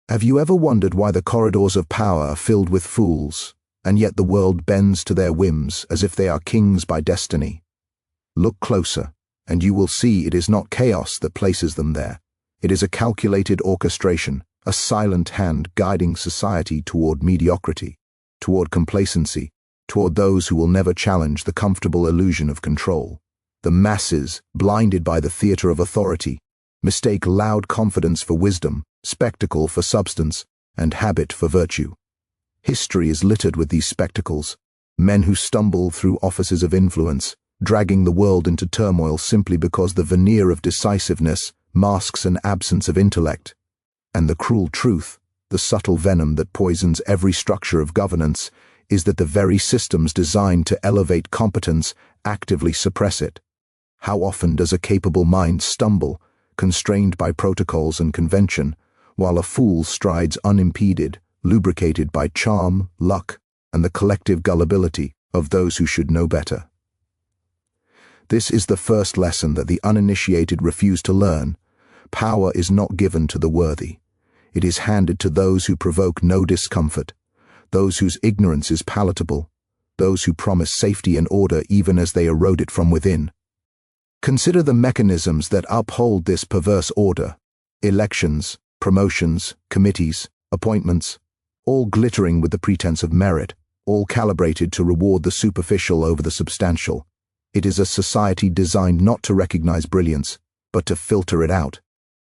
Have you ever wondered why the corridors of power are filled with fools, and yet the world bends to their whims as if they are kings by destiny? Look closer, and you will see it is not chaos that places them there. It is a calculated orchestration, a silent hand guiding society toward mediocrity, toward complacency, toward those who will never challenge the comfortable illusion of control. The masses, blinded by the theater of authority, mistake loud confidence for wisdom, spectacle for substance, and habit for virtue. History is littered with these spectacles, men who stumble through offices of influence, dragging the world into turmoil simply because the veneer of decisiveness masks an absence of intellect. And the cruel truth, the subtle venom that poisons every structure of governance, is that the very systems designed to elevate competence actively suppress it. How often does a capable mind stumble, constrained by protocols and convention, while a fool strides unimpeded, lubricated by charm, luck, and the collective gullibility of those who should know better? This is the first lesson that the uninitiated refuse to learn. Power is not given to the worthy. It is handed to those who provoke no discomfort, those whose ignorance is palatable, those who promise safety and order even as they erode it from within. Consider the mechanisms that uphold this perverse order: elections, promotions, committees, appointments, all glittering with the pretense of merit, all calibrated to reward the superficial over the substantial. It is a society designed not to recognize brilliance, but to filter it out.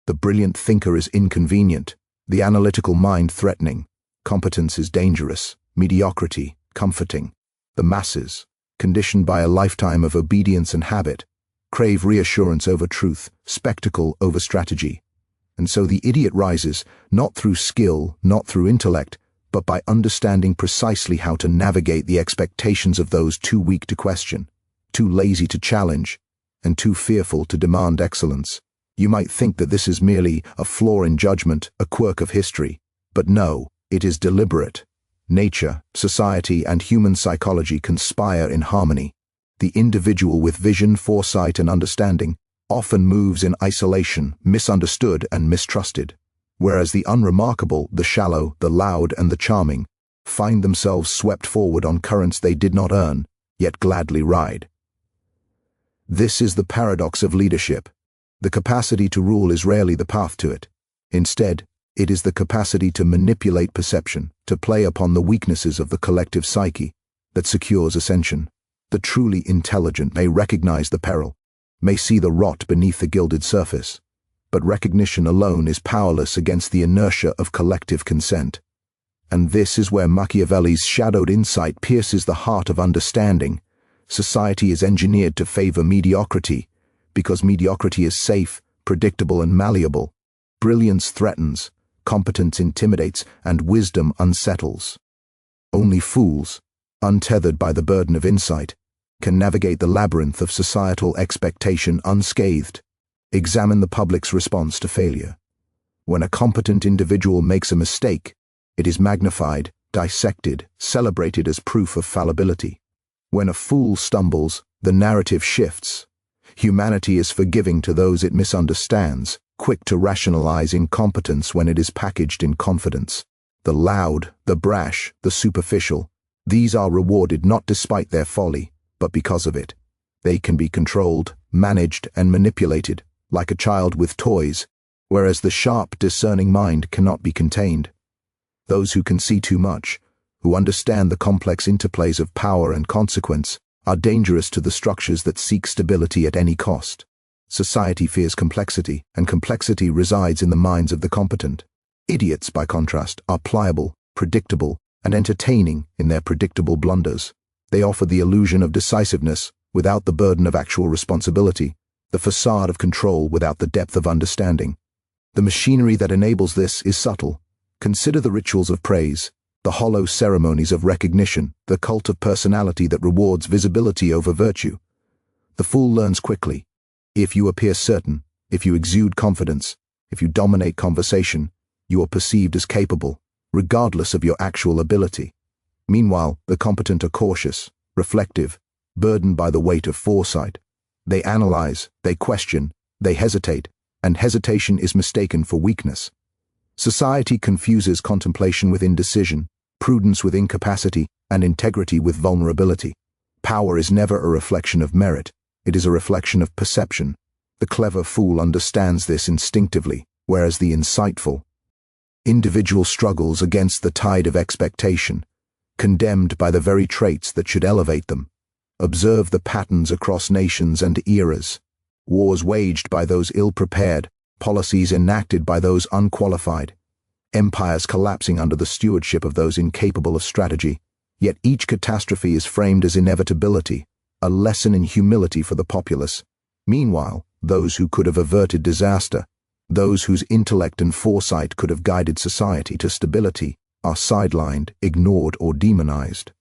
The brilliant thinker is inconvenient, the analytical mind threatening. Competence is dangerous, mediocrity comforting. The masses, conditioned by a lifetime of obedience and habit, crave reassurance over truth, spectacle over strategy. And so the idiot rises, not through skill, not through intellect, but by understanding precisely how to navigate the expectations of those too weak to question, too lazy to challenge, and too fearful to demand excellence. You might think that this is merely a flaw in judgment, a quirk of history, but no, it is deliberate. Nature, society, and human psychology conspire in harmony. The individual with vision, foresight, and understanding often moves in isolation, misunderstood and mistrusted, whereas the unremarkable, the shallow, the loud, and the charming find themselves swept forward on currents they did not earn, yet gladly ride. This is the paradox of leadership. The capacity to rule is rarely the path to it. Instead, it is the capacity to manipulate perception, to play upon the weaknesses of the collective psyche, that secures ascension. The truly intelligent may recognize the peril, may see the rot beneath the gilded surface, but recognition alone is powerless against the inertia of collective consent. And this is where Machiavelli's shadowed insight pierces the heart of understanding. Society is engineered to favor mediocrity, because mediocrity is safe, predictable, and malleable. Brilliance threatens, competence intimidates, and wisdom unsettles. Only fools, untethered by the burden of insight, can navigate the labyrinth of societal expectation unscathed. Examine the public's response to failure. When a competent individual makes a mistake, it is magnified, dissected, celebrated as proof of fallibility. When a fool stumbles, the narrative shifts. Humanity is forgiving to those it misunderstands, quick to rationalize incompetence when it is packaged in confidence. The loud, the brash, the superficial, these are rewarded not despite their folly, but because of it. They can be controlled, managed, and manipulated, like a child with toys, whereas the sharp, discerning mind cannot be contained. Those who can see too much, who understand the complex interplays of power and consequence, are dangerous to the structures that seek stability at any cost. Society fears complexity, and complexity resides in the minds of the competent. Idiots, by contrast, are pliable, predictable, and entertaining in their predictable blunders. They offer the illusion of decisiveness without the burden of actual responsibility, the facade of control without the depth of understanding. The machinery that enables this is subtle. Consider the rituals of praise, the hollow ceremonies of recognition, the cult of personality that rewards visibility over virtue. The fool learns quickly. If you appear certain, if you exude confidence, if you dominate conversation, you are perceived as capable, regardless of your actual ability. Meanwhile, the competent are cautious, reflective, burdened by the weight of foresight. They analyze, they question, they hesitate, and hesitation is mistaken for weakness. Society confuses contemplation with indecision, prudence with incapacity, and integrity with vulnerability. Power is never a reflection of merit, it is a reflection of perception. The clever fool understands this instinctively, whereas the insightful individual struggles against the tide of expectation, condemned by the very traits that should elevate them. Observe the patterns across nations and eras. Wars waged by those ill-prepared, policies enacted by those unqualified, empires collapsing under the stewardship of those incapable of strategy. Yet each catastrophe is framed as inevitability, a lesson in humility for the populace. Meanwhile, those who could have averted disaster, those whose intellect and foresight could have guided society to stability, are sidelined, ignored, or demonized.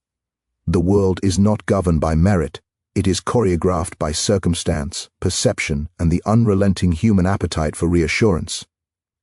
The world is not governed by merit, it is choreographed by circumstance, perception, and the unrelenting human appetite for reassurance.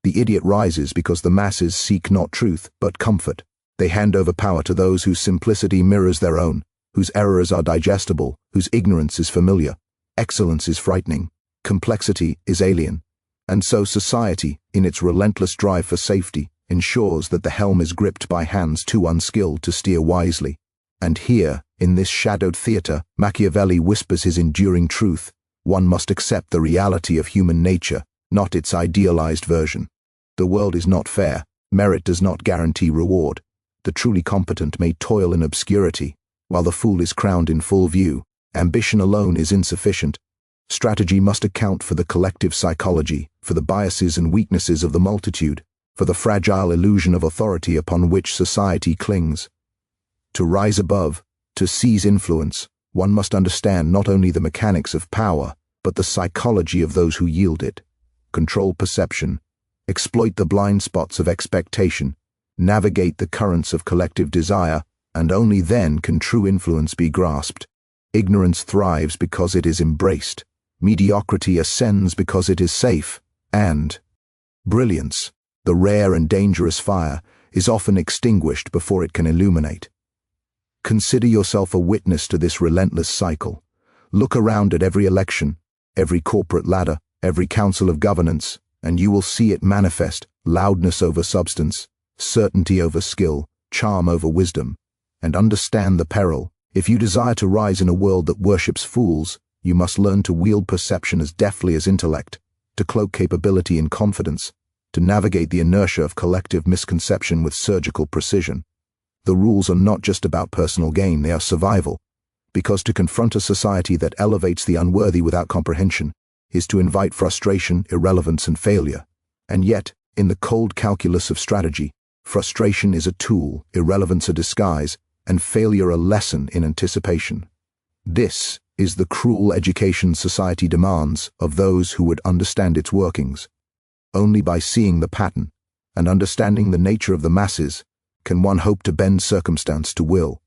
The idiot rises because the masses seek not truth, but comfort. They hand over power to those whose simplicity mirrors their own, whose errors are digestible, whose ignorance is familiar. Excellence is frightening, complexity is alien. And so society, in its relentless drive for safety, ensures that the helm is gripped by hands too unskilled to steer wisely. And here, in this shadowed theatre, Machiavelli whispers his enduring truth: one must accept the reality of human nature, not its idealized version. The world is not fair, merit does not guarantee reward. The truly competent may toil in obscurity, while the fool is crowned in full view. Ambition alone is insufficient. Strategy must account for the collective psychology, for the biases and weaknesses of the multitude, for the fragile illusion of authority upon which society clings. To rise above, to seize influence, one must understand not only the mechanics of power, but the psychology of those who yield it. Control perception, exploit the blind spots of expectation, navigate the currents of collective desire, and only then can true influence be grasped. Ignorance thrives because it is embraced, mediocrity ascends because it is safe, and brilliance, the rare and dangerous fire, is often extinguished before it can illuminate. Consider yourself a witness to this relentless cycle. Look around at every election, every corporate ladder, every council of governance, and you will see it manifest: loudness over substance, certainty over skill, charm over wisdom. And understand the peril. If you desire to rise in a world that worships fools, you must learn to wield perception as deftly as intellect, to cloak capability in confidence, to navigate the inertia of collective misconception with surgical precision. The rules are not just about personal gain, they are survival, because to confront a society that elevates the unworthy without comprehension is to invite frustration, irrelevance, and failure. And yet, in the cold calculus of strategy, frustration is a tool, irrelevance a disguise, and failure a lesson in anticipation. This is the cruel education society demands of those who would understand its workings. Only by seeing the pattern and understanding the nature of the masses can one hope to bend circumstance to will.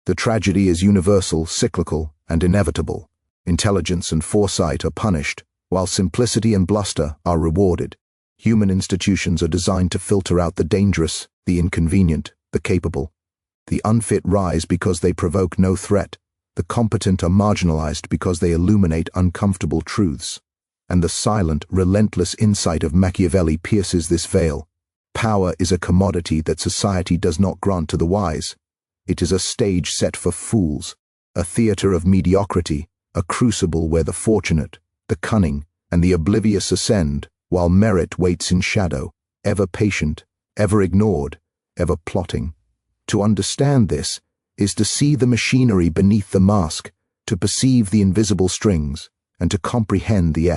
The tragedy is universal, cyclical, and inevitable. Intelligence and foresight are punished, while simplicity and bluster are rewarded. Human institutions are designed to filter out the dangerous, the inconvenient, the capable. The unfit rise because they provoke no threat. The competent are marginalized because they illuminate uncomfortable truths. And the silent, relentless insight of Machiavelli pierces this veil. Power is a commodity that society does not grant to the wise. It is a stage set for fools, a theater of mediocrity, a crucible where the fortunate, the cunning, and the oblivious ascend, while merit waits in shadow, ever patient, ever ignored, ever plotting. To understand this is to see the machinery beneath the mask, to perceive the invisible strings, and to comprehend the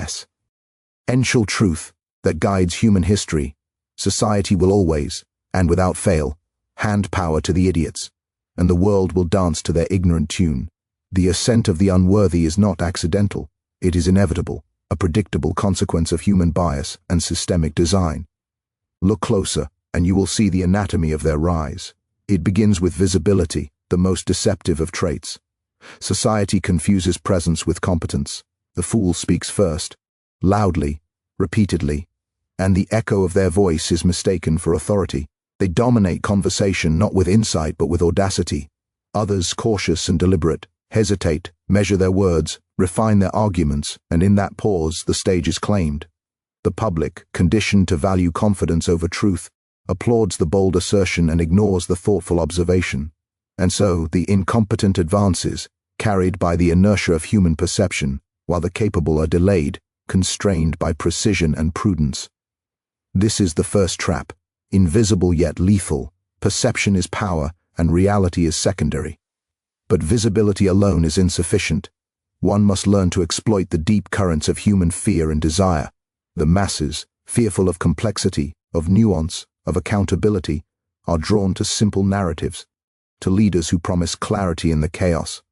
essential truth that guides human history. Society will always, and without fail, hand power to the idiots, and the world will dance to their ignorant tune. The ascent of the unworthy is not accidental, it is inevitable, a predictable consequence of human bias and systemic design. Look closer, and you will see the anatomy of their rise. It begins with visibility, the most deceptive of traits. Society confuses presence with competence. The fool speaks first, loudly, repeatedly, and the echo of their voice is mistaken for authority. They dominate conversation not with insight but with audacity. Others, cautious and deliberate, hesitate, measure their words, refine their arguments, and in that pause the stage is claimed. The public, conditioned to value confidence over truth, applauds the bold assertion and ignores the thoughtful observation. And so the incompetent advances, carried by the inertia of human perception, while the capable are delayed, constrained by precision and prudence. This is the first trap, invisible yet lethal. Perception is power, and reality is secondary. But visibility alone is insufficient. One must learn to exploit the deep currents of human fear and desire. The masses, fearful of complexity, of nuance, of accountability, are drawn to simple narratives, to leaders who promise clarity in the chaos.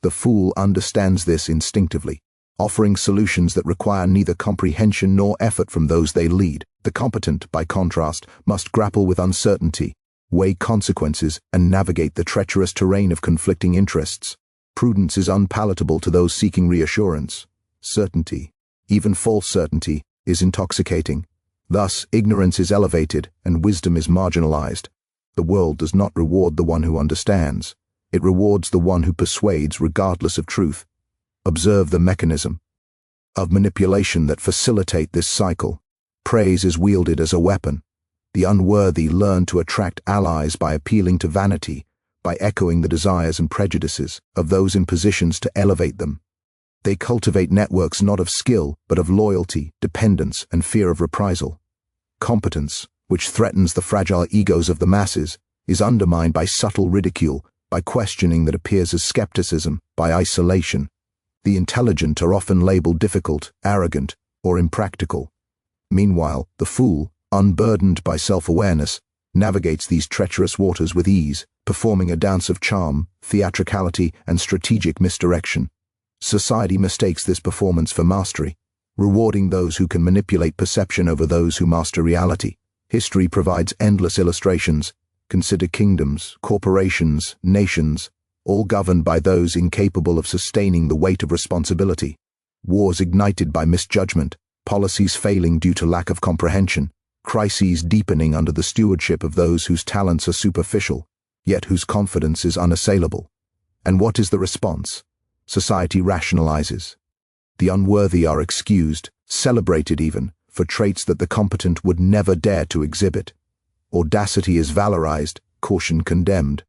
The fool understands this instinctively, offering solutions that require neither comprehension nor effort from those they lead. The competent, by contrast, must grapple with uncertainty, weigh consequences, and navigate the treacherous terrain of conflicting interests. Prudence is unpalatable to those seeking reassurance. Certainty, even false certainty, is intoxicating. Thus, ignorance is elevated and wisdom is marginalized. The world does not reward the one who understands. It rewards the one who persuades regardless of truth. Observe the mechanism of manipulation that facilitate this cycle. Praise is wielded as a weapon. The unworthy learn to attract allies by appealing to vanity, by echoing the desires and prejudices of those in positions to elevate them. They cultivate networks not of skill, but of loyalty, dependence, and fear of reprisal. Competence, which threatens the fragile egos of the masses, is undermined by subtle ridicule, by questioning that appears as skepticism, by isolation. The intelligent are often labeled difficult, arrogant, or impractical. Meanwhile, the fool, unburdened by self-awareness, navigates these treacherous waters with ease, performing a dance of charm, theatricality, and strategic misdirection. Society mistakes this performance for mastery, rewarding those who can manipulate perception over those who master reality. History provides endless illustrations. Consider kingdoms, corporations, nations, all governed by those incapable of sustaining the weight of responsibility. Wars ignited by misjudgment, policies failing due to lack of comprehension, crises deepening under the stewardship of those whose talents are superficial, yet whose confidence is unassailable. And what is the response? Society rationalizes. The unworthy are excused, celebrated even, for traits that the competent would never dare to exhibit. Audacity is valorized, caution condemned.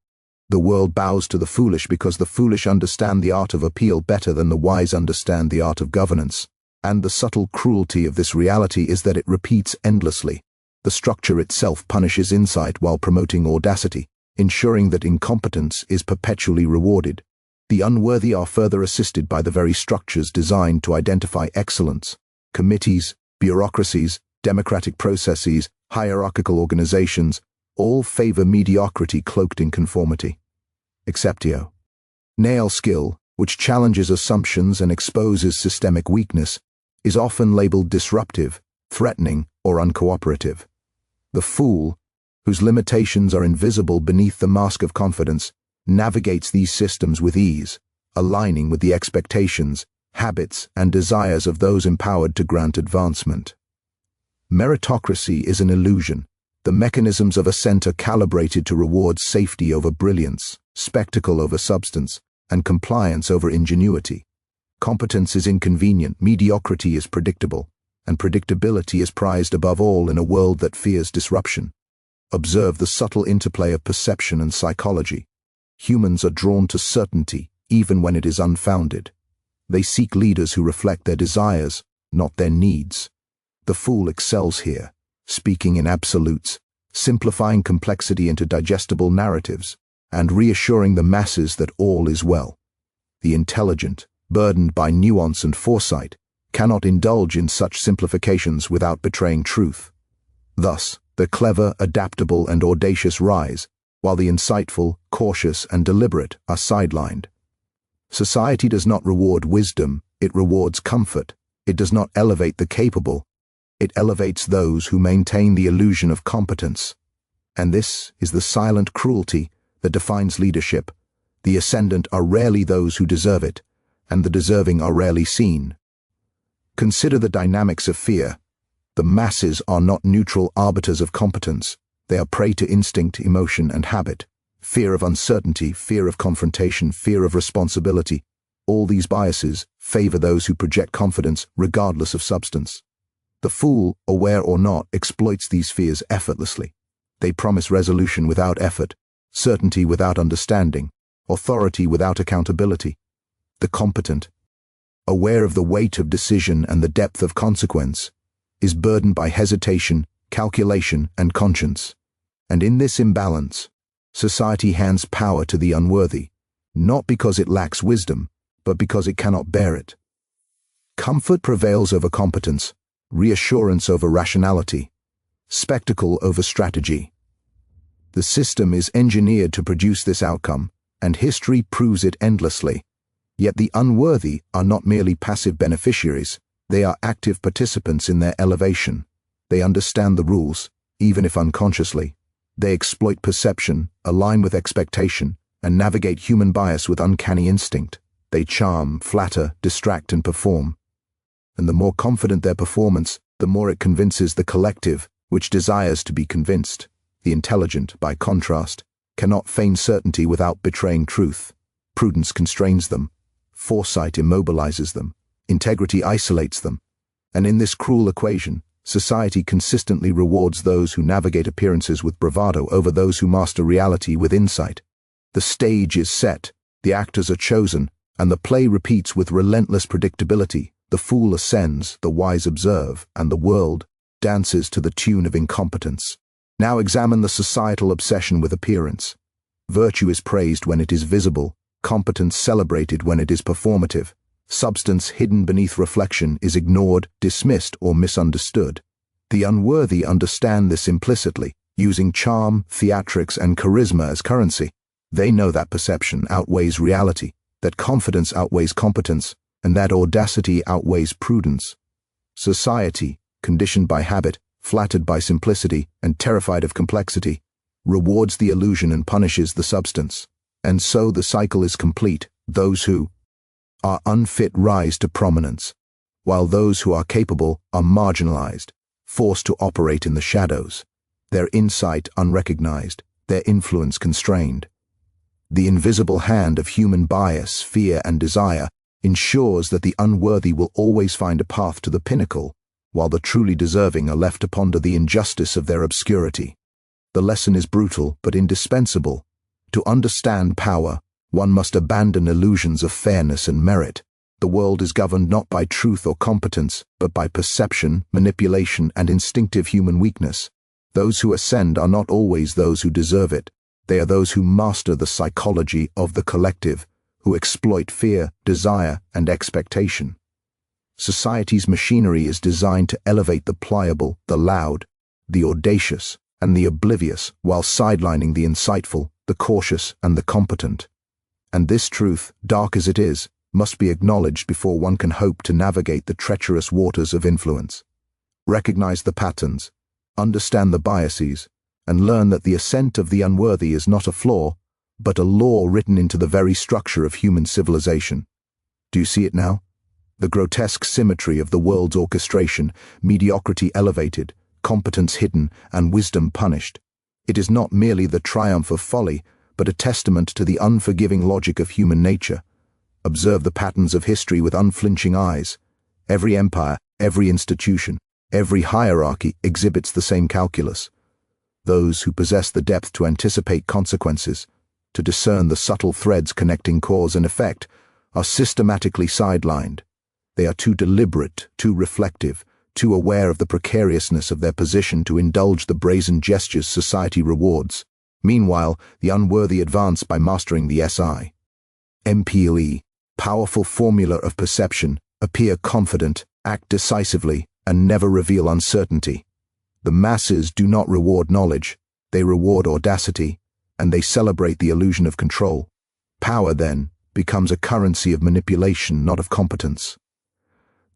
The world bows to the foolish because the foolish understand the art of appeal better than the wise understand the art of governance. And the subtle cruelty of this reality is that it repeats endlessly. The structure itself punishes insight while promoting audacity, ensuring that incompetence is perpetually rewarded. The unworthy are further assisted by the very structures designed to identify excellence. Committees, bureaucracies, democratic processes, hierarchical organizations, all favor mediocrity cloaked in conformity. Exceptio. Nail skill, which challenges assumptions and exposes systemic weakness, is often labeled disruptive, threatening, or uncooperative. The fool, whose limitations are invisible beneath the mask of confidence, navigates these systems with ease, aligning with the expectations, habits, and desires of those empowered to grant advancement. Meritocracy is an illusion. The mechanisms of ascent are calibrated to reward safety over brilliance, spectacle over substance, and compliance over ingenuity. Competence is inconvenient, mediocrity is predictable, and predictability is prized above all in a world that fears disruption. Observe the subtle interplay of perception and psychology. Humans are drawn to certainty, even when it is unfounded. They seek leaders who reflect their desires, not their needs. The fool excels here, speaking in absolutes, simplifying complexity into digestible narratives, and reassuring the masses that all is well. The intelligent, burdened by nuance and foresight, cannot indulge in such simplifications without betraying truth. Thus, the clever, adaptable, and audacious rise, while the insightful, cautious, and deliberate are sidelined. Society does not reward wisdom, it rewards comfort. It does not elevate the capable, it elevates those who maintain the illusion of competence. And this is the silent cruelty that defines leadership. The ascendant are rarely those who deserve it, and the deserving are rarely seen. Consider the dynamics of fear. The masses are not neutral arbiters of competence. They are prey to instinct, emotion, and habit. Fear of uncertainty, fear of confrontation, fear of responsibility. All these biases favor those who project confidence regardless of substance. The fool, aware or not, exploits these fears effortlessly. They promise resolution without effort, certainty without understanding, authority without accountability. The competent, aware of the weight of decision and the depth of consequence, is burdened by hesitation, calculation, and conscience. And in this imbalance, society hands power to the unworthy, not because it lacks wisdom, but because it cannot bear it. Comfort prevails over competence, reassurance over rationality, spectacle over strategy. The system is engineered to produce this outcome, and history proves it endlessly. Yet the unworthy are not merely passive beneficiaries, they are active participants in their elevation. They understand the rules, even if unconsciously. They exploit perception, align with expectation, and navigate human bias with uncanny instinct. They charm, flatter, distract, and perform. And the more confident their performance, the more it convinces the collective, which desires to be convinced. The intelligent, by contrast, cannot feign certainty without betraying truth. Prudence constrains them. Foresight immobilizes them. Integrity isolates them. And in this cruel equation, society consistently rewards those who navigate appearances with bravado over those who master reality with insight. The stage is set, the actors are chosen, and the play repeats with relentless predictability. The fool ascends, the wise observe, and the world dances to the tune of incompetence. Now examine the societal obsession with appearance. Virtue is praised when it is visible, competence celebrated when it is performative. Substance hidden beneath reflection is ignored, dismissed, or misunderstood. The unworthy understand this implicitly, using charm, theatrics, and charisma as currency. They know that perception outweighs reality, that confidence outweighs competence, and that audacity outweighs prudence. Society, conditioned by habit, flattered by simplicity, and terrified of complexity, rewards the illusion and punishes the substance. And so the cycle is complete. Those who are unfit rise to prominence, while those who are capable are marginalized, forced to operate in the shadows, their insight unrecognized, their influence constrained. The invisible hand of human bias, fear, and desire ensures that the unworthy will always find a path to the pinnacle, while the truly deserving are left to ponder the injustice of their obscurity. The lesson is brutal but indispensable. To understand power, one must abandon illusions of fairness and merit. The world is governed not by truth or competence, but by perception, manipulation, and instinctive human weakness. Those who ascend are not always those who deserve it. They are those who master the psychology of the collective, who exploit fear, desire, and expectation. Society's machinery is designed to elevate the pliable, the loud, the audacious, and the oblivious, while sidelining the insightful, the cautious, and the competent. And this truth, dark as it is, must be acknowledged before one can hope to navigate the treacherous waters of influence. Recognize the patterns, understand the biases, and learn that the ascent of the unworthy is not a flaw, but a law written into the very structure of human civilization. Do you see it now? The grotesque symmetry of the world's orchestration, mediocrity elevated, competence hidden, and wisdom punished. It is not merely the triumph of folly, but a testament to the unforgiving logic of human nature. Observe the patterns of history with unflinching eyes. Every empire, every institution, every hierarchy exhibits the same calculus. Those who possess the depth to anticipate consequences, to discern the subtle threads connecting cause and effect, are systematically sidelined. They are too deliberate, too reflective, too aware of the precariousness of their position to indulge the brazen gestures society rewards. Meanwhile, the unworthy advance by mastering the MPLE, powerful formula of perception, appear confident, act decisively, and never reveal uncertainty. The masses do not reward knowledge, they reward audacity, and they celebrate the illusion of control. Power, then, becomes a currency of manipulation, not of competence.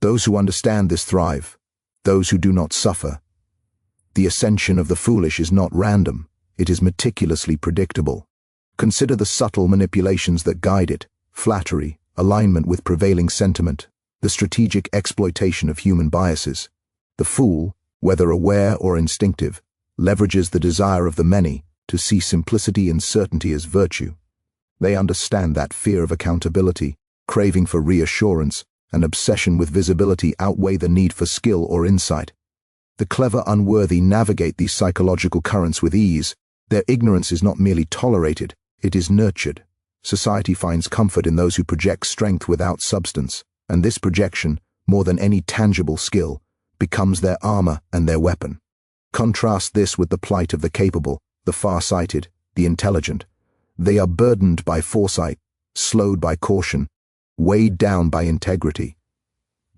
Those who understand this thrive, those who do not suffer. The ascension of the foolish is not random, it is meticulously predictable. Consider the subtle manipulations that guide it: flattery, alignment with prevailing sentiment, the strategic exploitation of human biases. The fool, whether aware or instinctive, leverages the desire of the many to see simplicity and certainty as virtue. They understand that fear of accountability, craving for reassurance, and obsession with visibility outweigh the need for skill or insight. The clever unworthy navigate these psychological currents with ease. Their ignorance is not merely tolerated, it is nurtured. Society finds comfort in those who project strength without substance, and this projection, more than any tangible skill, becomes their armor and their weapon. Contrast this with the plight of the capable, the far-sighted, the intelligent. They are burdened by foresight, slowed by caution, weighed down by integrity.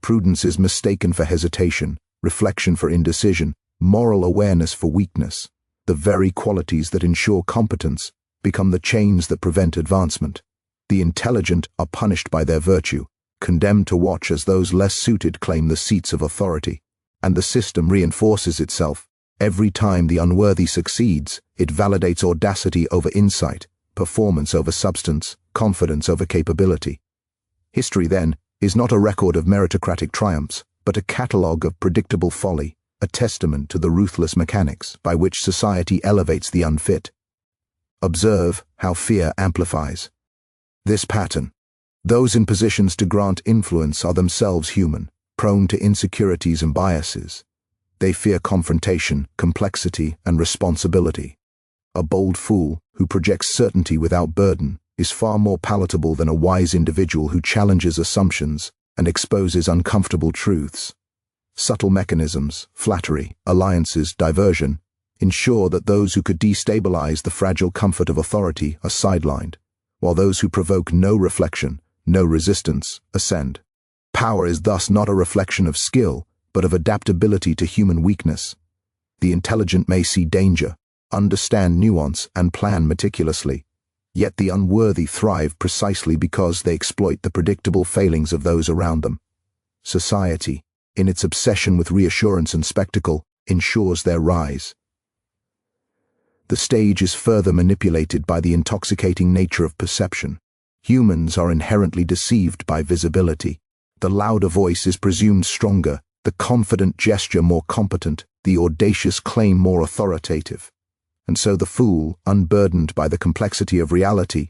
Prudence is mistaken for hesitation, reflection for indecision, moral awareness for weakness. The very qualities that ensure competence become the chains that prevent advancement. The intelligent are punished by their virtue, condemned to watch as those less suited claim the seats of authority. And the system reinforces itself. Every time the unworthy succeeds, it validates audacity over insight, performance over substance, confidence over capability. History, then, is not a record of meritocratic triumphs, but a catalogue of predictable folly, a testament to the ruthless mechanics by which society elevates the unfit. Observe how fear amplifies this pattern. Those in positions to grant influence are themselves human, prone to insecurities and biases. They fear confrontation, complexity, and responsibility. A bold fool who projects certainty without burden is far more palatable than a wise individual who challenges assumptions and exposes uncomfortable truths. Subtle mechanisms, flattery, alliances, diversion, ensure that those who could destabilize the fragile comfort of authority are sidelined, while those who provoke no reflection, no resistance, ascend. Power is thus not a reflection of skill, but of adaptability to human weakness. The intelligent may see danger, understand nuance, and plan meticulously, yet the unworthy thrive precisely because they exploit the predictable failings of those around them. Society, in its obsession with reassurance and spectacle, ensures their rise. The stage is further manipulated by the intoxicating nature of perception. Humans are inherently deceived by visibility. The louder voice is presumed stronger, the confident gesture more competent, the audacious claim more authoritative. And so the fool, unburdened by the complexity of reality,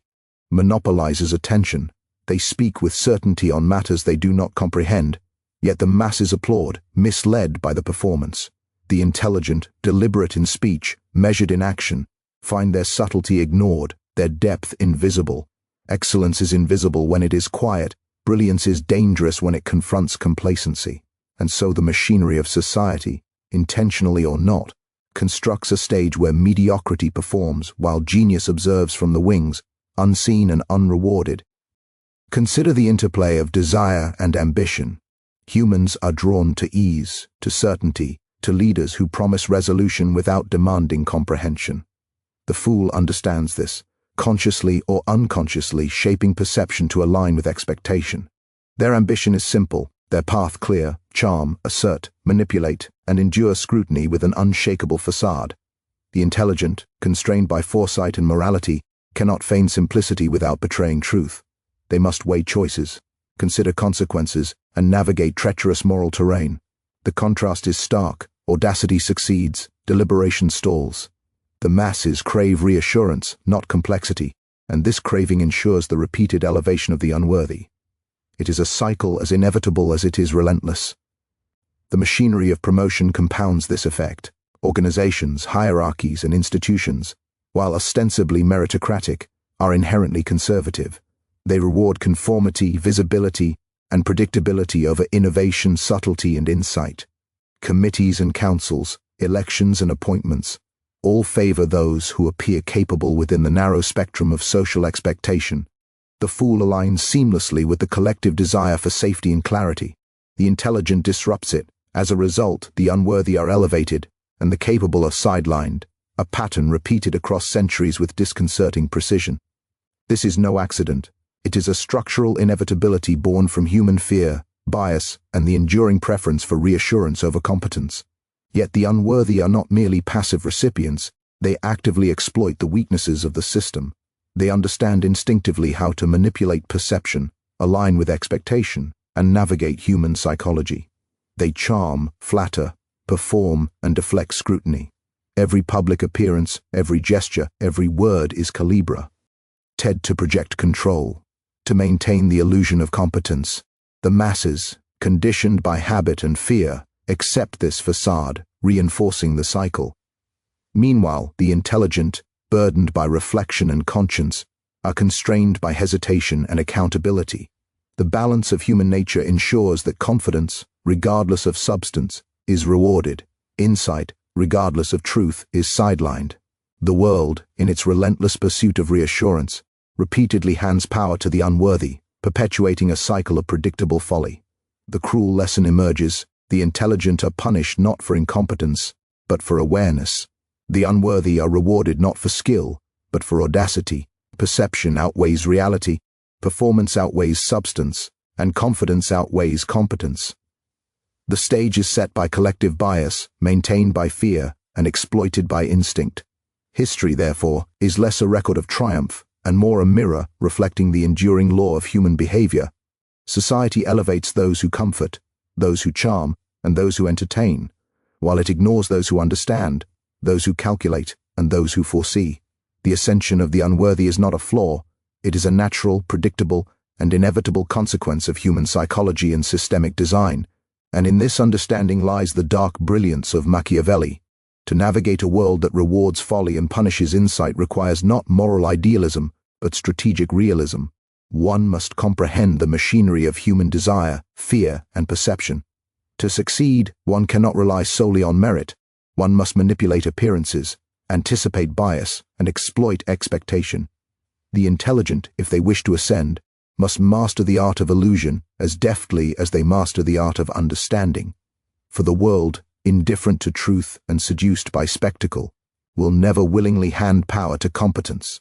monopolizes attention. They speak with certainty on matters they do not comprehend, yet the masses applaud, misled by the performance. The intelligent, deliberate in speech, measured in action, find their subtlety ignored, their depth invisible. Excellence is invisible when it is quiet. Brilliance is dangerous when it confronts complacency. And so the machinery of society, intentionally or not, constructs a stage where mediocrity performs while genius observes from the wings, unseen and unrewarded. Consider the interplay of desire and ambition. Humans are drawn to ease, to certainty, to leaders who promise resolution without demanding comprehension. The fool understands this, consciously or unconsciously shaping perception to align with expectation. Their ambition is simple, their path clear: charm, assert, manipulate, and endure scrutiny with an unshakable facade. The intelligent, constrained by foresight and morality, cannot feign simplicity without betraying truth. They must weigh choices, consider consequences, and navigate treacherous moral terrain. The contrast is stark: audacity succeeds, deliberation stalls. The masses crave reassurance, not complexity, and this craving ensures the repeated elevation of the unworthy. It is a cycle as inevitable as it is relentless. The machinery of promotion compounds this effect. Organizations, hierarchies, and institutions, while ostensibly meritocratic, are inherently conservative. They reward conformity, visibility, and predictability over innovation, subtlety, and insight. Committees and councils, elections and appointments, all favor those who appear capable within the narrow spectrum of social expectation. The fool aligns seamlessly with the collective desire for safety and clarity. The intelligent disrupts it. As a result, the unworthy are elevated, and the capable are sidelined, a pattern repeated across centuries with disconcerting precision. This is no accident. It is a structural inevitability born from human fear, bias, and the enduring preference for reassurance over competence. Yet the unworthy are not merely passive recipients, they actively exploit the weaknesses of the system. They understand instinctively how to manipulate perception, align with expectation, and navigate human psychology. They charm, flatter, perform, and deflect scrutiny. Every public appearance, every gesture, every word is calibra. To project control, to maintain the illusion of competence. The masses, conditioned by habit and fear, accept this facade, reinforcing the cycle. Meanwhile, the intelligent, burdened by reflection and conscience, are constrained by hesitation and accountability. The balance of human nature ensures that confidence, regardless of substance, is rewarded. Insight, regardless of truth, is sidelined. The world, in its relentless pursuit of reassurance, repeatedly hands power to the unworthy, perpetuating a cycle of predictable folly. The cruel lesson emerges: the intelligent are punished not for incompetence, but for awareness. The unworthy are rewarded not for skill, but for audacity. Perception outweighs reality, performance outweighs substance, and confidence outweighs competence. The stage is set by collective bias, maintained by fear, and exploited by instinct. History, therefore, is less a record of triumph and more a mirror reflecting the enduring law of human behavior. Society elevates those who comfort, those who charm, and those who entertain, while it ignores those who understand, those who calculate, and those who foresee. The ascension of the unworthy is not a flaw, it is a natural, predictable, and inevitable consequence of human psychology and systemic design, and in this understanding lies the dark brilliance of Machiavelli. To navigate a world that rewards folly and punishes insight requires not moral idealism, but strategic realism. One must comprehend the machinery of human desire, fear, and perception. To succeed, one cannot rely solely on merit. One must manipulate appearances, anticipate bias, and exploit expectation. The intelligent, if they wish to ascend, must master the art of illusion as deftly as they master the art of understanding. For the world, indifferent to truth and seduced by spectacle, will never willingly hand power to competence.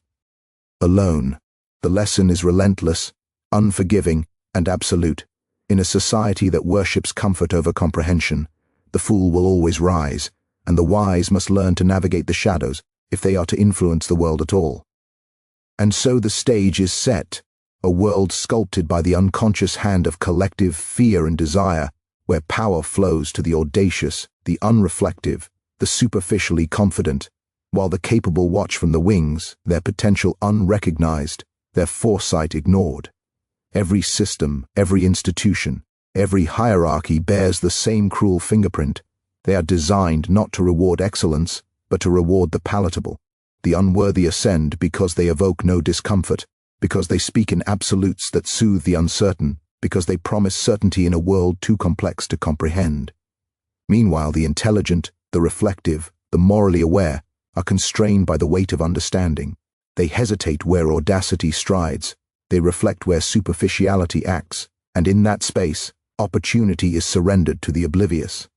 Alone, the lesson is relentless, unforgiving, and absolute. In a society that worships comfort over comprehension, the fool will always rise, and the wise must learn to navigate the shadows if they are to influence the world at all. And so the stage is set, a world sculpted by the unconscious hand of collective fear and desire, where power flows to the audacious, the unreflective, the superficially confident, while the capable watch from the wings, their potential unrecognized, their foresight ignored. Every system, every institution, every hierarchy bears the same cruel fingerprint. They are designed not to reward excellence, but to reward the palatable. The unworthy ascend because they evoke no discomfort, because they speak in absolutes that soothe the uncertain, because they promise certainty in a world too complex to comprehend. Meanwhile, the intelligent, the reflective, the morally aware, are constrained by the weight of understanding. They hesitate where audacity strides, they reflect where superficiality acts, and in that space, opportunity is surrendered to the oblivious.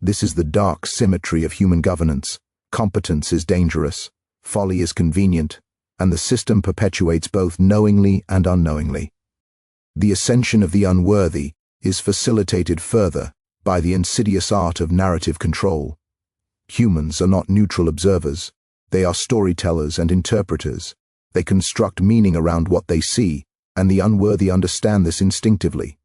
This is the dark symmetry of human governance. Competence is dangerous, folly is convenient, and the system perpetuates both knowingly and unknowingly. The ascension of the unworthy is facilitated further by the insidious art of narrative control. Humans are not neutral observers, they are storytellers and interpreters. They construct meaning around what they see, and the unworthy understand this instinctively.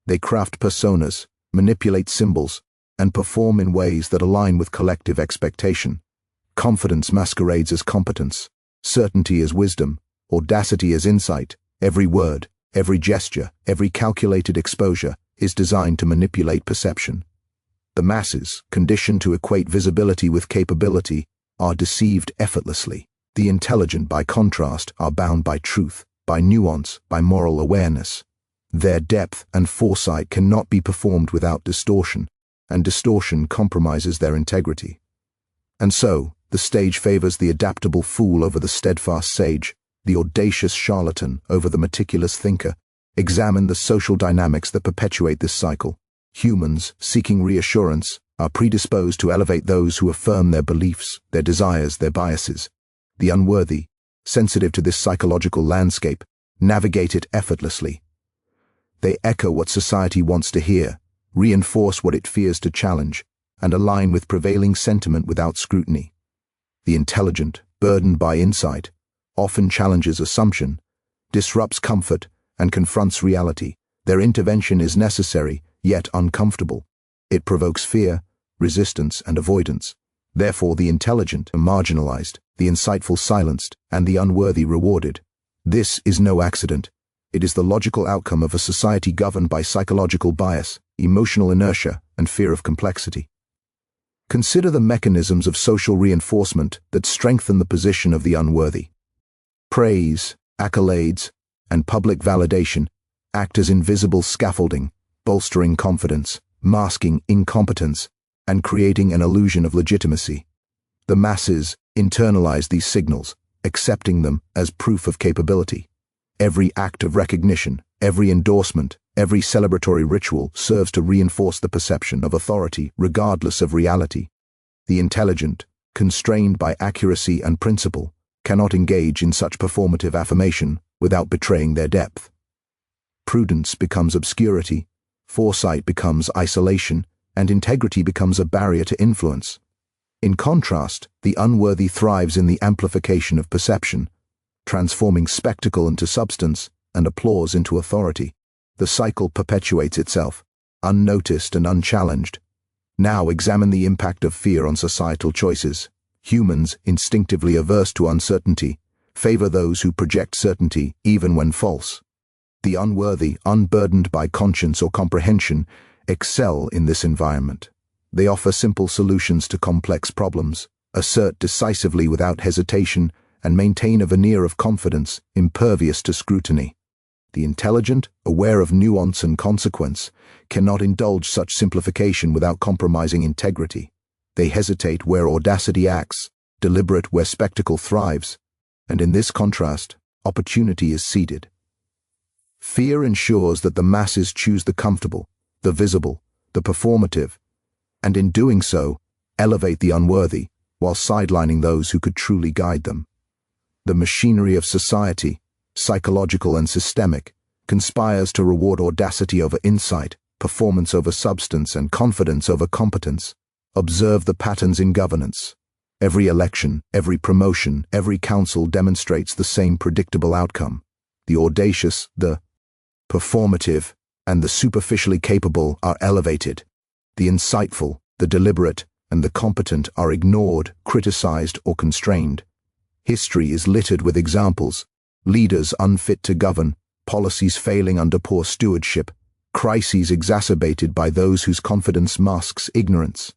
They craft personas, manipulate symbols, and perform in ways that align with collective expectation. Confidence masquerades as competence, certainty as wisdom, audacity as insight. Every word, every gesture, every calculated exposure is designed to manipulate perception. The masses, conditioned to equate visibility with capability, are deceived effortlessly. The intelligent, by contrast, are bound by truth, by nuance, by moral awareness. Their depth and foresight cannot be performed without distortion, and distortion compromises their integrity. And so, the stage favors the adaptable fool over the steadfast sage, the audacious charlatan over the meticulous thinker. Examine the social dynamics that perpetuate this cycle. Humans, seeking reassurance, are predisposed to elevate those who affirm their beliefs, their desires, their biases. The unworthy, sensitive to this psychological landscape, navigate it effortlessly. They echo what society wants to hear, reinforce what it fears to challenge, and align with prevailing sentiment without scrutiny. The intelligent, burdened by insight, often challenges assumption, disrupts comfort, and confronts reality. Their intervention is necessary, yet uncomfortable. It provokes fear, resistance, and avoidance. Therefore, the intelligent are marginalized, the insightful silenced, and the unworthy rewarded. This is no accident. It is the logical outcome of a society governed by psychological bias, emotional inertia, and and fear of complexity. Consider the mechanisms of social reinforcement that strengthen the position of the unworthy. Praise, accolades, and public validation act as invisible scaffolding, bolstering confidence, masking incompetence, and creating an illusion of legitimacy. The masses internalize these signals, accepting them as proof of capability. Every act of recognition, every endorsement, every celebratory ritual serves to reinforce the perception of authority regardless of reality. The intelligent, constrained by accuracy and principle, cannot engage in such performative affirmation without betraying their depth. Prudence becomes obscurity, foresight becomes isolation, and integrity becomes a barrier to influence. In contrast, the unworthy thrives in the amplification of perception, transforming spectacle into substance and applause into authority. The cycle perpetuates itself, unnoticed and unchallenged. Now examine the impact of fear on societal choices. Humans, instinctively averse to uncertainty, favor those who project certainty even when false. The unworthy, unburdened by conscience or comprehension, excel in this environment. They offer simple solutions to complex problems, assert decisively without hesitation, and maintain a veneer of confidence impervious to scrutiny. The intelligent, aware of nuance and consequence, cannot indulge such simplification without compromising integrity. They hesitate where audacity acts, deliberate where spectacle thrives, and in this contrast, opportunity is ceded. Fear ensures that the masses choose the comfortable, the visible, the performative, and in doing so, elevate the unworthy while sidelining those who could truly guide them. The machinery of society, psychological and systemic, conspires to reward audacity over insight, performance over substance, and confidence over competence. Observe the patterns in governance. Every election, every promotion, every council demonstrates the same predictable outcome. The audacious, the performative, and the superficially capable are elevated. The insightful, the deliberate, and the competent are ignored, criticized, or constrained. History is littered with examples: leaders unfit to govern, policies failing under poor stewardship, crises exacerbated by those whose confidence masks ignorance.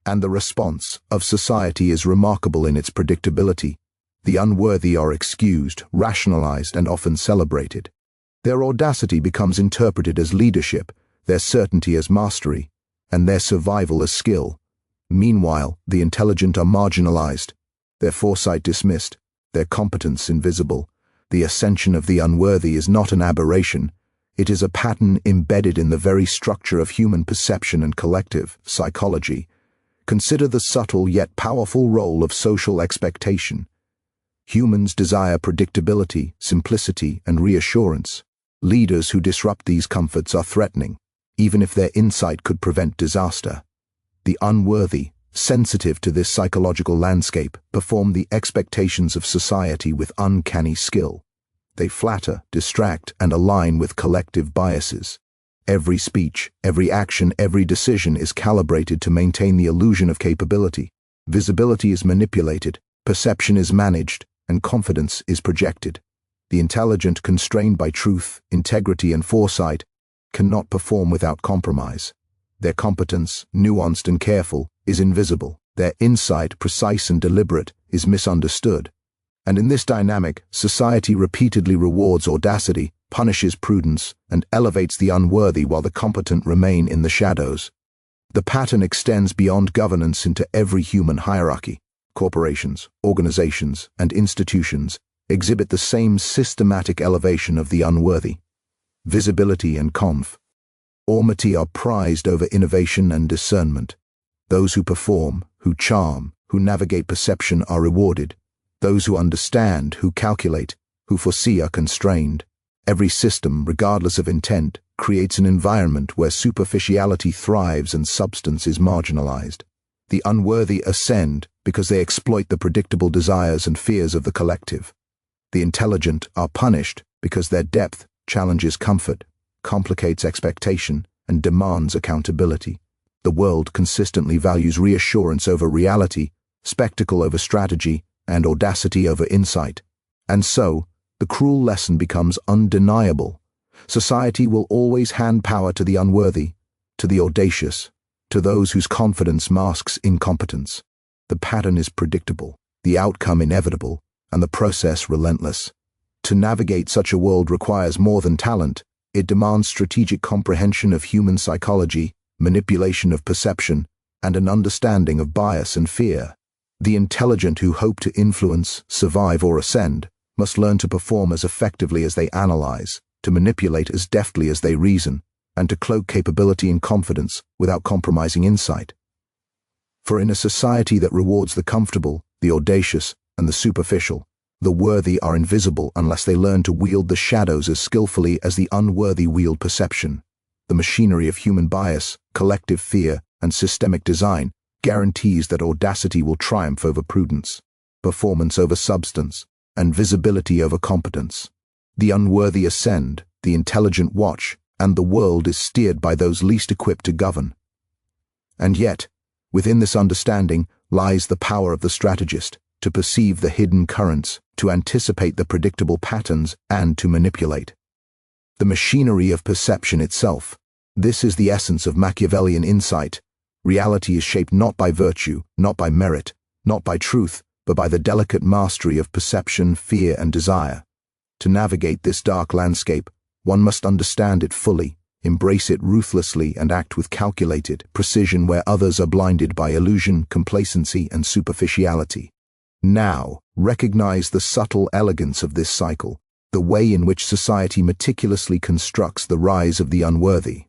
And the response of society is remarkable in its predictability. The unworthy are excused, rationalized, and often celebrated. Their audacity becomes interpreted as leadership, their certainty as mastery, and their survival as skill. Meanwhile, the intelligent are marginalized, their foresight dismissed, their competence invisible. The ascension of the unworthy is not an aberration. It is a pattern embedded in the very structure of human perception and collective psychology. Consider the subtle yet powerful role of social expectation. Humans desire predictability, simplicity, and reassurance. Leaders who disrupt these comforts are threatening, even if their insight could prevent disaster. The unworthy, sensitive to this psychological landscape, perform the expectations of society with uncanny skill. They flatter, distract, and align with collective biases. Every speech, every action, every decision is calibrated to maintain the illusion of capability. Visibility is manipulated, perception is managed, and confidence is projected. The intelligent, constrained by truth, integrity, and foresight, cannot perform without compromise. Their competence, nuanced and careful, is invisible. Their insight, precise and deliberate, is misunderstood. And in this dynamic, society repeatedly rewards audacity, punishes prudence, and elevates the unworthy while the competent remain in the shadows. The pattern extends beyond governance into every human hierarchy. Corporations, organizations, and institutions exhibit the same systematic elevation of the unworthy. Visibility and conformity are prized over innovation and discernment. Those who perform, who charm, who navigate perception are rewarded. Those who understand, who calculate, who foresee are constrained. Every system, regardless of intent, creates an environment where superficiality thrives and substance is marginalized. The unworthy ascend because they exploit the predictable desires and fears of the collective. The intelligent are punished because their depth challenges comfort, complicates expectation, and demands accountability. The world consistently values reassurance over reality, spectacle over strategy, and audacity over insight. And so, the cruel lesson becomes undeniable. Society will always hand power to the unworthy, to the audacious, to those whose confidence masks incompetence. The pattern is predictable, the outcome inevitable, and the process relentless. To navigate such a world requires more than talent. It demands strategic comprehension of human psychology, manipulation of perception, and an understanding of bias and fear. The intelligent who hope to influence, survive, or ascend must learn to perform as effectively as they analyze, to manipulate as deftly as they reason, and to cloak capability in confidence without compromising insight. For in a society that rewards the comfortable, the audacious, and the superficial, the worthy are invisible unless they learn to wield the shadows as skillfully as the unworthy wield perception. The machinery of human bias, collective fear, and systemic design guarantees that audacity will triumph over prudence, performance over substance, and visibility over competence. The unworthy ascend, the intelligent watch, and the world is steered by those least equipped to govern. And yet, within this understanding lies the power of the strategist, to perceive the hidden currents, to anticipate the predictable patterns, and to manipulate. The machinery of perception itself. This is the essence of Machiavellian insight. Reality is shaped not by virtue, not by merit, not by truth, but by the delicate mastery of perception, fear, and desire. To navigate this dark landscape, one must understand it fully, embrace it ruthlessly, and act with calculated precision where others are blinded by illusion, complacency, and superficiality. Now, recognize the subtle elegance of this cycle, the way in which society meticulously constructs the rise of the unworthy.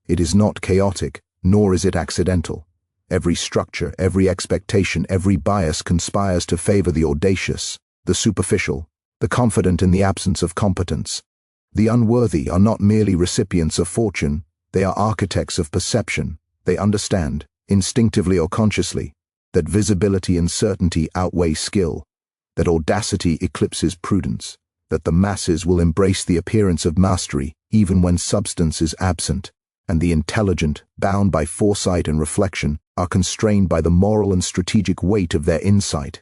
It is not chaotic, nor is it accidental. Every structure, every expectation, every bias conspires to favor the audacious, the superficial, the confident in the absence of competence. The unworthy are not merely recipients of fortune, they are architects of perception. They understand, instinctively or consciously, that visibility and certainty outweigh skill, that audacity eclipses prudence, that the masses will embrace the appearance of mastery even when substance is absent, and the intelligent, bound by foresight and reflection, are constrained by the moral and strategic weight of their insight.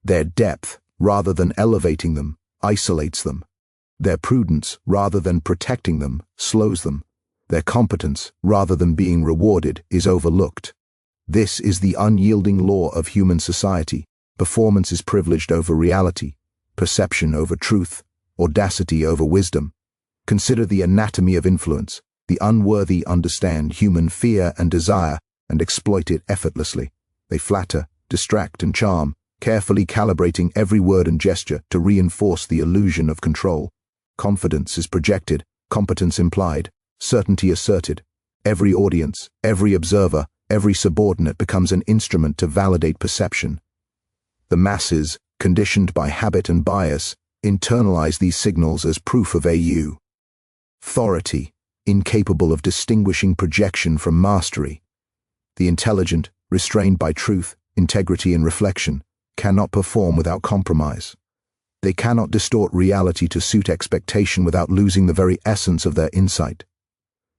Their depth, rather than elevating them, isolates them. Their prudence, rather than protecting them, slows them. Their competence, rather than being rewarded, is overlooked. This is the unyielding law of human society. Performance is privileged over reality, perception over truth, audacity over wisdom. Consider the anatomy of influence. The unworthy understand human fear and desire and exploit it effortlessly. They flatter, distract, and charm, carefully calibrating every word and gesture to reinforce the illusion of control. Confidence is projected, competence implied, certainty asserted. Every audience, every observer, every subordinate becomes an instrument to validate perception. The masses, conditioned by habit and bias, internalize these signals as proof of authority, incapable of distinguishing projection from mastery. The intelligent, restrained by truth, integrity, and reflection, cannot perform without compromise. They cannot distort reality to suit expectation without losing the very essence of their insight.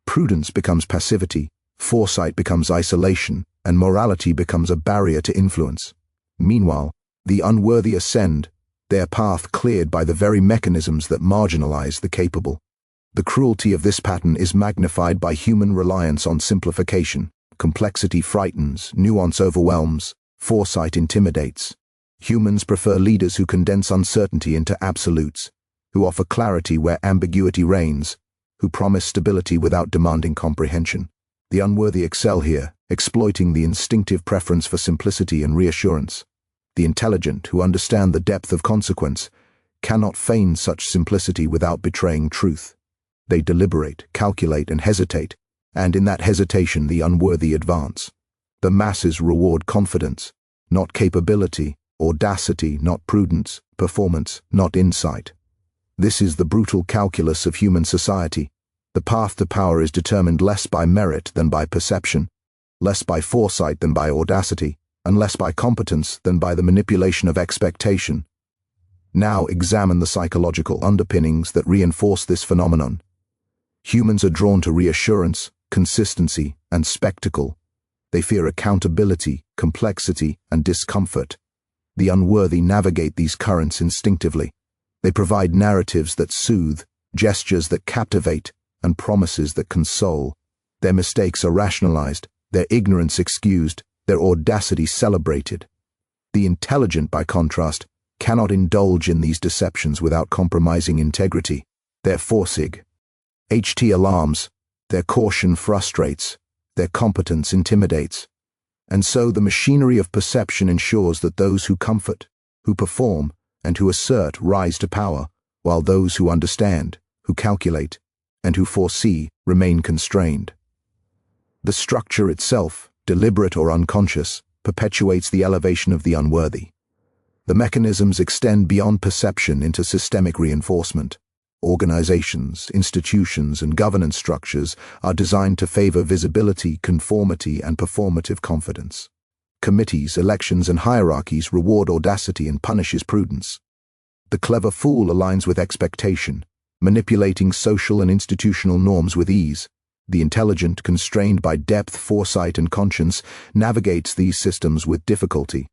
Prudence becomes passivity, foresight becomes isolation, and morality becomes a barrier to influence. Meanwhile, the unworthy ascend, their path cleared by the very mechanisms that marginalize the capable. The cruelty of this pattern is magnified by human reliance on simplification. Complexity frightens, nuance overwhelms, foresight intimidates. Humans prefer leaders who condense uncertainty into absolutes, who offer clarity where ambiguity reigns, who promise stability without demanding comprehension. The unworthy excel here, exploiting the instinctive preference for simplicity and reassurance. The intelligent, who understand the depth of consequence, cannot feign such simplicity without betraying truth. They deliberate, calculate, and hesitate, and in that hesitation the unworthy advance. The masses reward confidence, not capability, audacity, not prudence, performance, not insight. This is the brutal calculus of human society. The path to power is determined less by merit than by perception, less by foresight than by audacity, and less by competence than by the manipulation of expectation. Now examine the psychological underpinnings that reinforce this phenomenon. Humans are drawn to reassurance, consistency, and spectacle. They fear accountability, complexity, and discomfort. The unworthy navigate these currents instinctively. They provide narratives that soothe, gestures that captivate, and promises that console. Their mistakes are rationalized, their ignorance excused, their audacity celebrated. The intelligent, by contrast, cannot indulge in these deceptions without compromising integrity. Their Vorsig alarms, their caution frustrates, their competence intimidates. And so the machinery of perception ensures that those who comfort, who perform, and who assert rise to power, while those who understand, who calculate, and who foresee remain constrained. The structure itself, deliberate or unconscious, perpetuates the elevation of the unworthy. The mechanisms extend beyond perception into systemic reinforcement. Organizations, institutions, and governance structures are designed to favor visibility, conformity, and performative confidence. Committees, elections, and hierarchies reward audacity and punishes prudence. The clever fool aligns with expectation, manipulating social and institutional norms with ease. The intelligent, constrained by depth, foresight, and conscience, navigates these systems with difficulty.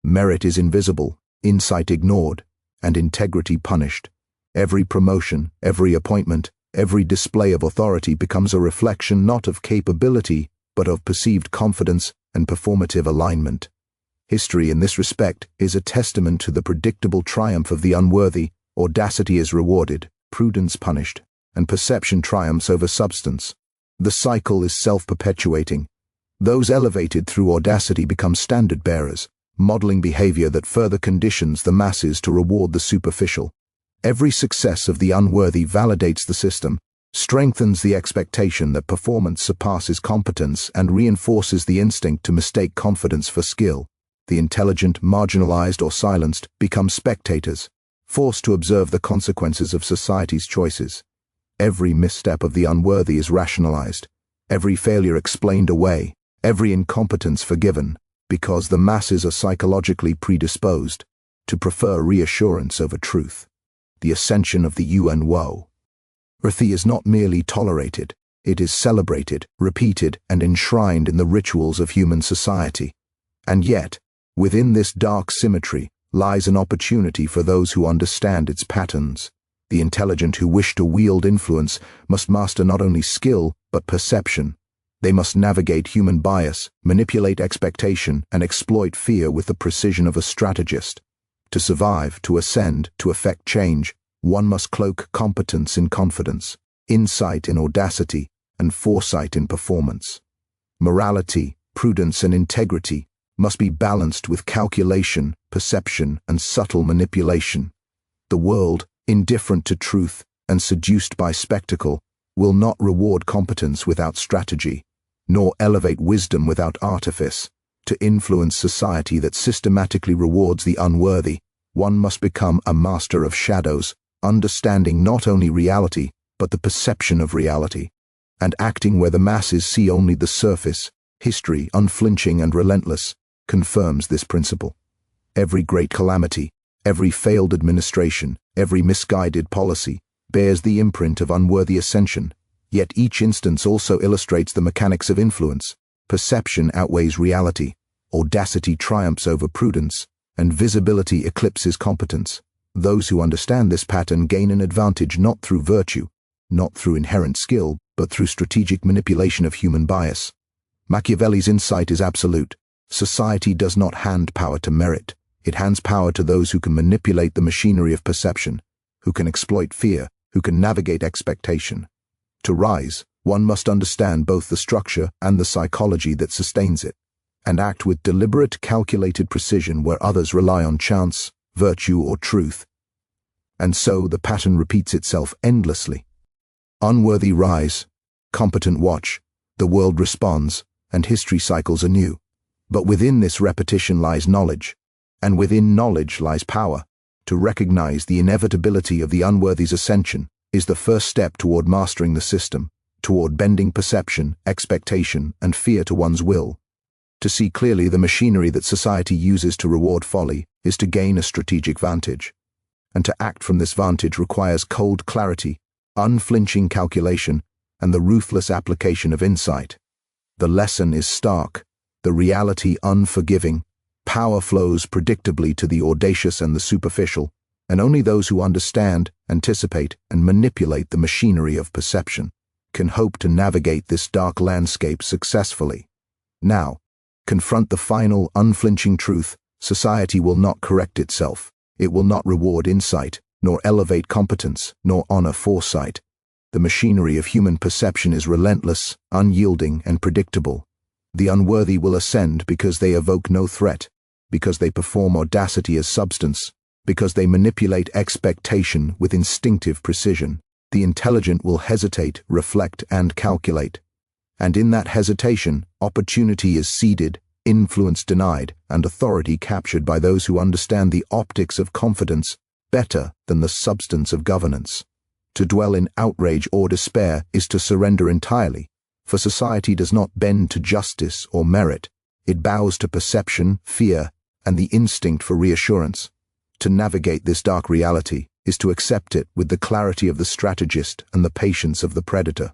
Merit is invisible, insight ignored, and integrity punished. Every promotion, every appointment, every display of authority becomes a reflection not of capability, but of perceived confidence and performative alignment. History in this respect is a testament to the predictable triumph of the unworthy. Audacity is rewarded, prudence punished, and perception triumphs over substance. The cycle is self-perpetuating. Those elevated through audacity become standard-bearers, modeling behavior that further conditions the masses to reward the superficial. Every success of the unworthy validates the system, strengthens the expectation that performance surpasses competence, and reinforces the instinct to mistake confidence for skill. The intelligent, marginalized, or silenced become spectators, forced to observe the consequences of society's choices. Every misstep of the unworthy is rationalized, every failure explained away, every incompetence forgiven, because the masses are psychologically predisposed to prefer reassurance over truth. The ascension of the UN woe. Earthy is not merely tolerated, it is celebrated, repeated, and enshrined in the rituals of human society. And yet, within this dark symmetry lies an opportunity for those who understand its patterns. The intelligent who wish to wield influence must master not only skill, but perception. They must navigate human bias, manipulate expectation, and exploit fear with the precision of a strategist. To survive, to ascend, to effect change, one must cloak competence in confidence, insight in audacity, and foresight in performance. Morality, prudence, and integrity must be balanced with calculation, perception, and subtle manipulation. The world, indifferent to truth and seduced by spectacle, will not reward competence without strategy, nor elevate wisdom without artifice. To influence society that systematically rewards the unworthy, one must become a master of shadows, understanding not only reality, but the perception of reality, and acting where the masses see only the surface. History, unflinching and relentless, confirms this principle. Every great calamity, every failed administration, every misguided policy, bears the imprint of unworthy ascension, yet each instance also illustrates the mechanics of influence. Perception outweighs reality, audacity triumphs over prudence, and visibility eclipses competence. Those who understand this pattern gain an advantage not through virtue, not through inherent skill, but through strategic manipulation of human bias. Machiavelli's insight is absolute. Society does not hand power to merit. It hands power to those who can manipulate the machinery of perception, who can exploit fear, who can navigate expectation. To rise, one must understand both the structure and the psychology that sustains it, and act with deliberate, calculated precision where others rely on chance, virtue, or truth. And so the pattern repeats itself endlessly. Unworthy rise, competent watch, the world responds, and history cycles anew. But within this repetition lies knowledge, and within knowledge lies power. To recognize the inevitability of the unworthy's ascension is the first step toward mastering the system, toward bending perception, expectation, and fear to one's will. To see clearly the machinery that society uses to reward folly is to gain a strategic vantage. And to act from this vantage requires cold clarity, unflinching calculation, and the ruthless application of insight. The lesson is stark, the reality unforgiving. Power flows predictably to the audacious and the superficial, and only those who understand, anticipate, and manipulate the machinery of perception can hope to navigate this dark landscape successfully. Now, confront the final, unflinching truth: society will not correct itself. It will not reward insight, nor elevate competence, nor honor foresight. The machinery of human perception is relentless, unyielding, and predictable. The unworthy will ascend because they evoke no threat, because they perform audacity as substance, because they manipulate expectation with instinctive precision. The intelligent will hesitate, reflect, and calculate. And in that hesitation, opportunity is ceded, influence denied, and authority captured by those who understand the optics of confidence better than the substance of governance. To dwell in outrage or despair is to surrender entirely, for society does not bend to justice or merit. It bows to perception, fear, and the instinct for reassurance. To navigate this dark reality is to accept it with the clarity of the strategist and the patience of the predator.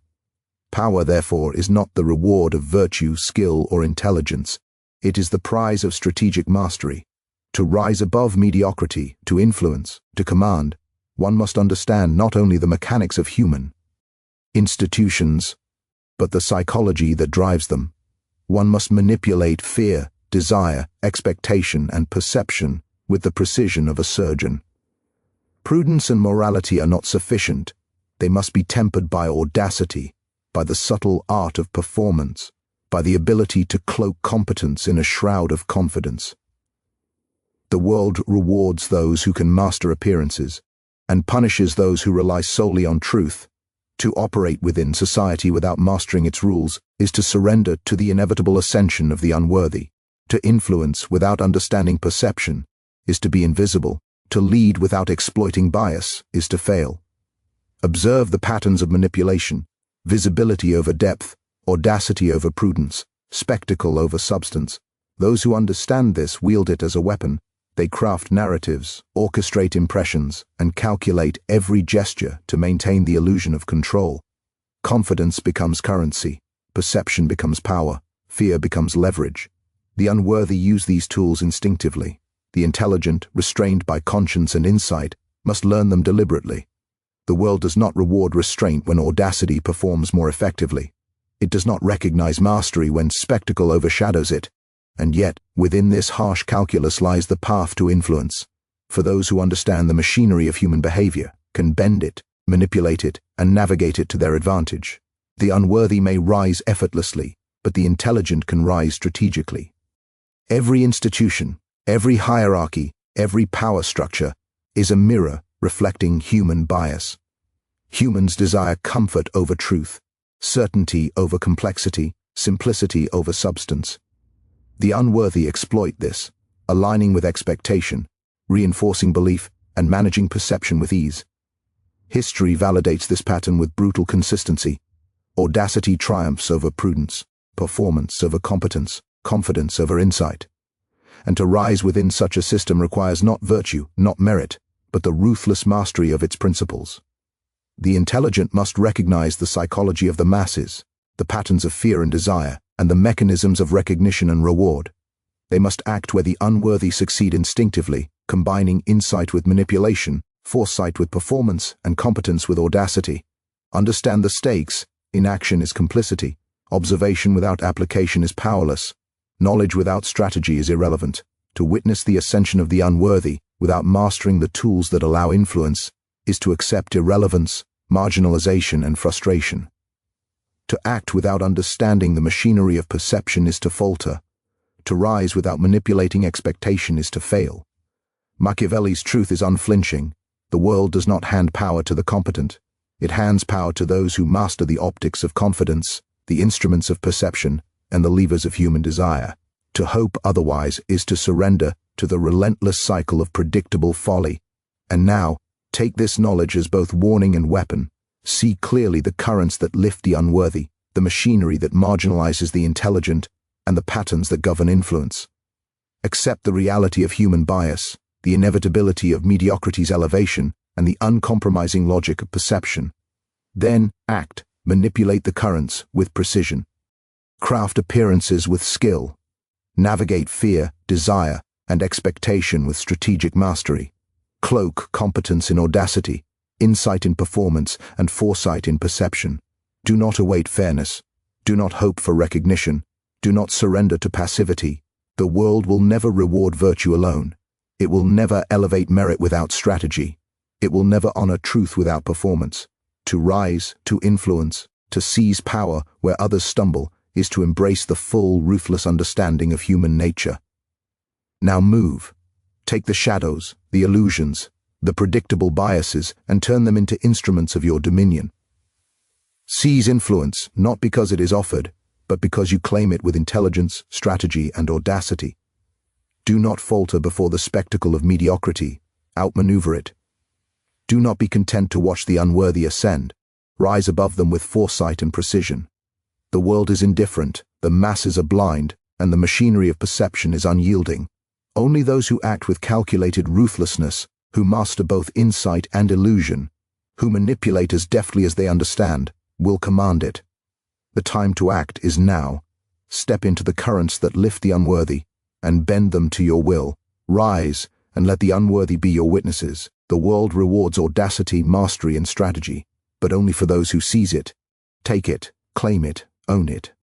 Power, therefore, is not the reward of virtue, skill, or intelligence. It is the prize of strategic mastery. To rise above mediocrity, to influence, to command, one must understand not only the mechanics of human institutions, but the psychology that drives them. One must manipulate fear, desire, expectation, and perception with the precision of a surgeon. Prudence and morality are not sufficient. They must be tempered by audacity, by the subtle art of performance, by the ability to cloak competence in a shroud of confidence. The world rewards those who can master appearances, and punishes those who rely solely on truth. To operate within society without mastering its rules is to surrender to the inevitable ascension of the unworthy. To influence without understanding perception is to be invisible. To lead without exploiting bias is to fail. Observe the patterns of manipulation: visibility over depth, audacity over prudence, spectacle over substance. Those who understand this wield it as a weapon. They craft narratives, orchestrate impressions, and calculate every gesture to maintain the illusion of control. Confidence becomes currency, perception becomes power, fear becomes leverage. The unworthy use these tools instinctively. The intelligent, restrained by conscience and insight, must learn them deliberately. The world does not reward restraint when audacity performs more effectively. It does not recognize mastery when spectacle overshadows it. And yet, within this harsh calculus lies the path to influence. For those who understand the machinery of human behavior, can bend it, manipulate it, and navigate it to their advantage. The unworthy may rise effortlessly, but the intelligent can rise strategically. Every institution, every hierarchy, every power structure is a mirror reflecting human bias. Humans desire comfort over truth, certainty over complexity, simplicity over substance. The unworthy exploit this, aligning with expectation, reinforcing belief, and managing perception with ease. History validates this pattern with brutal consistency. Audacity triumphs over prudence, performance over competence, confidence over insight. And to rise within such a system requires not virtue, not merit, but the ruthless mastery of its principles. The intelligent must recognize the psychology of the masses, the patterns of fear and desire, and the mechanisms of recognition and reward. They must act where the unworthy succeed instinctively, combining insight with manipulation, foresight with performance, and competence with audacity. Understand the stakes: inaction is complicity, observation without application is powerless, knowledge without strategy is irrelevant. To witness the ascension of the unworthy without mastering the tools that allow influence is to accept irrelevance, marginalization, and frustration. To act without understanding the machinery of perception is to falter. To rise without manipulating expectation is to fail. Machiavelli's truth is unflinching. The world does not hand power to the competent. It hands power to those who master the optics of confidence, the instruments of perception, and the levers of human desire. To hope otherwise is to surrender to the relentless cycle of predictable folly. And now, take this knowledge as both warning and weapon. See clearly the currents that lift the unworthy, the machinery that marginalizes the intelligent, and the patterns that govern influence. Accept the reality of human bias, the inevitability of mediocrity's elevation, and the uncompromising logic of perception. Then act, manipulate the currents with precision. Craft appearances with skill. Navigate fear, desire, and expectation with strategic mastery. Cloak competence in audacity, insight in performance, and foresight in perception. Do not await fairness. Do not hope for recognition. Do not surrender to passivity. The world will never reward virtue alone. It will never elevate merit without strategy. It will never honor truth without performance. To rise, to influence, to seize power where others stumble is to embrace the full, ruthless understanding of human nature. Now move. Take the shadows, the illusions, the predictable biases, and turn them into instruments of your dominion. Seize influence, not because it is offered, but because you claim it with intelligence, strategy, and audacity. Do not falter before the spectacle of mediocrity. Outmaneuver it. Do not be content to watch the unworthy ascend. Rise above them with foresight and precision. The world is indifferent, the masses are blind, and the machinery of perception is unyielding. Only those who act with calculated ruthlessness, who master both insight and illusion, who manipulate as deftly as they understand, will command it. The time to act is now. Step into the currents that lift the unworthy, and bend them to your will. Rise, and let the unworthy be your witnesses. The world rewards audacity, mastery, and strategy, but only for those who seize it. Take it, claim it, own it.